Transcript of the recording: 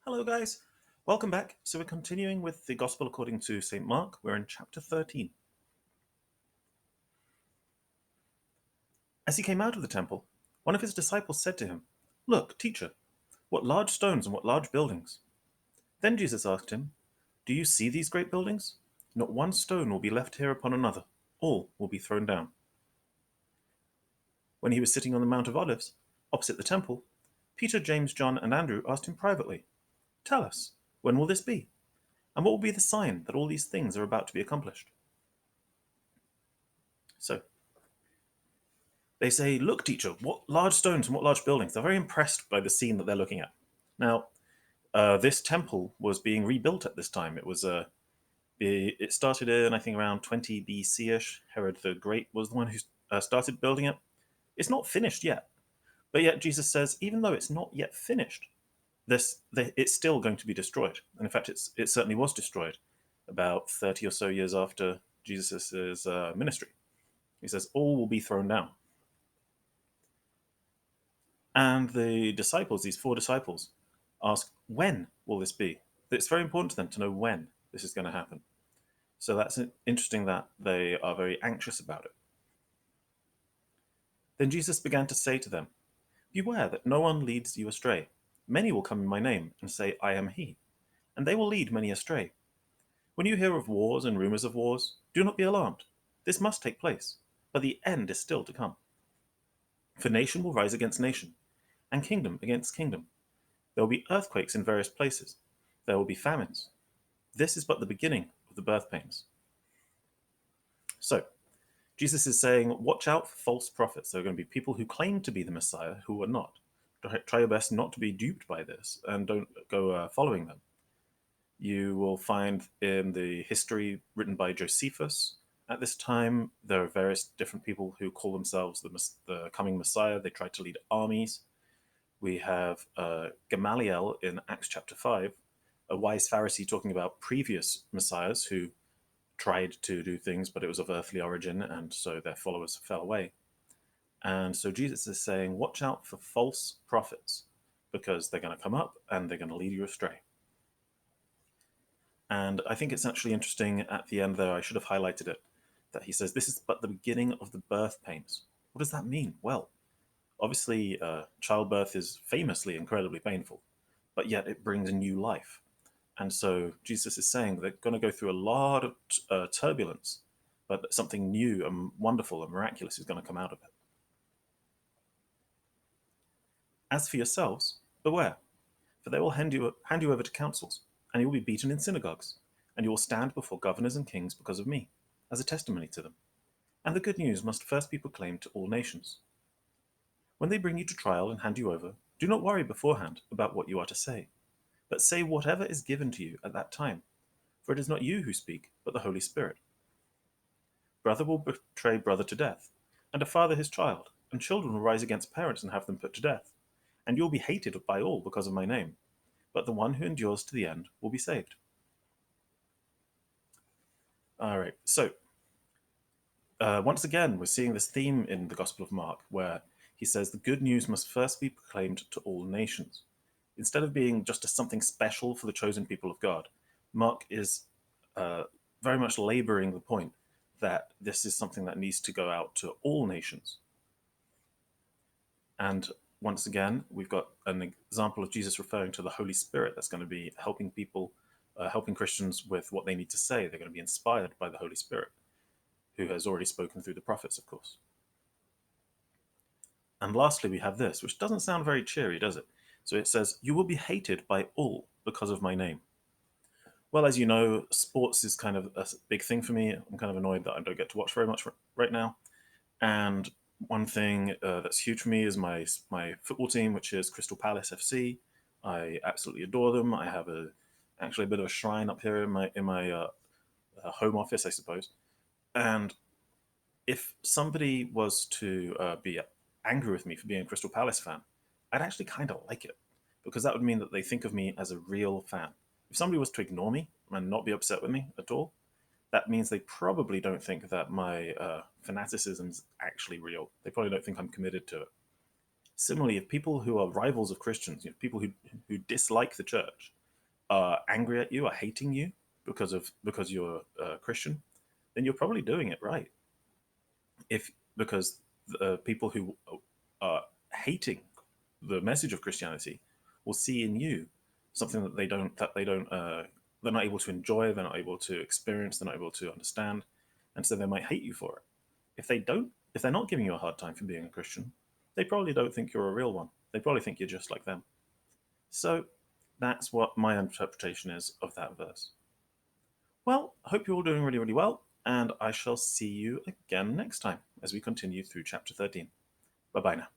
Hello, guys. Welcome back. So, we're continuing with the Gospel according to St. Mark. We're in chapter 13. As he came out of the temple, one of his disciples said to him, "Look, teacher, what large stones and what large buildings." Then Jesus asked him, "Do you see these great buildings? Not one stone will be left here upon another. All will be thrown down." When he was sitting on the Mount of Olives, opposite the temple, Peter, James, John, and Andrew asked him privately, "Tell us, when will this be? And what will be the sign that all these things are about to be accomplished?" So, they say, "Look, teacher, what large stones and what large buildings." They're very impressed by the scene that they're looking at. Now, this temple was being rebuilt at this time. It started in, I think, around 20 BC-ish. Herod the Great was the one who started building it. It's not finished yet. But yet Jesus says, even though it's not yet finished, it's still going to be destroyed. And in fact, it certainly was destroyed about 30 or so years after Jesus' ministry. He says, all will be thrown down. And the disciples, these four disciples, ask, when will this be? It's very important to them to know when this is going to happen. So that's interesting that they are very anxious about it. Then Jesus began to say to them, "Beware that no one leads you astray. Many will come in my name and say, 'I am he,' and they will lead many astray. When you hear of wars and rumors of wars, do not be alarmed. This must take place, but the end is still to come. For nation will rise against nation, and kingdom against kingdom. There will be earthquakes in various places. There will be famines. This is but the beginning of the birth pains." So, Jesus is saying, watch out for false prophets. There are going to be people who claim to be the Messiah who are not. Try your best not to be duped by this and don't go following them. You will find in the history written by Josephus at this time, there are various different people who call themselves the coming Messiah. They try to lead armies. We have Gamaliel in Acts chapter 5, a wise Pharisee talking about previous messiahs who tried to do things, but it was of earthly origin, and so their followers fell away. And so Jesus is saying, watch out for false prophets, because they're going to come up and they're going to lead you astray. And I think it's actually interesting at the end there, I should have highlighted it, that he says, this is but the beginning of the birth pains. What does that mean? Well, obviously, childbirth is famously incredibly painful, but yet it brings a new life. And so Jesus is saying they're going to go through a lot of turbulence, but something new and wonderful and miraculous is going to come out of it. As for yourselves, beware, for they will hand you over to councils, and you will be beaten in synagogues, and you will stand before governors and kings because of me, as a testimony to them. And the good news must first be proclaimed to all nations. When they bring you to trial and hand you over, do not worry beforehand about what you are to say, but say whatever is given to you at that time, for it is not you who speak, but the Holy Spirit. Brother will betray brother to death, and a father his child, and children will rise against parents and have them put to death. And you will be hated by all because of my name, but the one who endures to the end will be saved. All right, so once again, we're seeing this theme in the Gospel of Mark, where he says the good news must first be proclaimed to all nations. Instead of being just something special for the chosen people of God, Mark is uh, very much laboring the point that this is something that needs to go out to all nations. And once again, we've got an example of Jesus referring to the Holy Spirit that's going to be helping people, helping Christians with what they need to say. They're going to be inspired by the Holy Spirit, who has already spoken through the prophets, of course. And lastly, we have this, which doesn't sound very cheery, does it? So it says, "You will be hated by all because of my name." Well, as you know, sports is kind of a big thing for me. I'm kind of annoyed that I don't get to watch very much right now. And one thing that's huge for me is my football team, which is Crystal Palace FC. I absolutely adore them. I have actually a bit of a shrine up here in my home office, I suppose. And if somebody was to be angry with me for being a Crystal Palace fan, I'd actually kind of like it, because that would mean that they think of me as a real fan. If somebody was to ignore me and not be upset with me at all, that means they probably don't think that my fanaticism is actually real. They probably don't think I'm committed to it. Similarly, if people who are rivals of Christians, people who dislike the church, are angry at you, are hating you because you're a Christian, then you're probably doing it right. If Because the people who are hating the message of Christianity will see in you something that they don't they're not able to enjoy, they're not able to experience, they're not able to understand, and so they might hate you for it. If they're not giving you a hard time for being a Christian, they probably don't think you're a real one. They probably think you're just like them. So that's what my interpretation is of that verse. Well, I hope you're all doing really, really well, and I shall see you again next time as we continue through chapter 13. Bye bye now.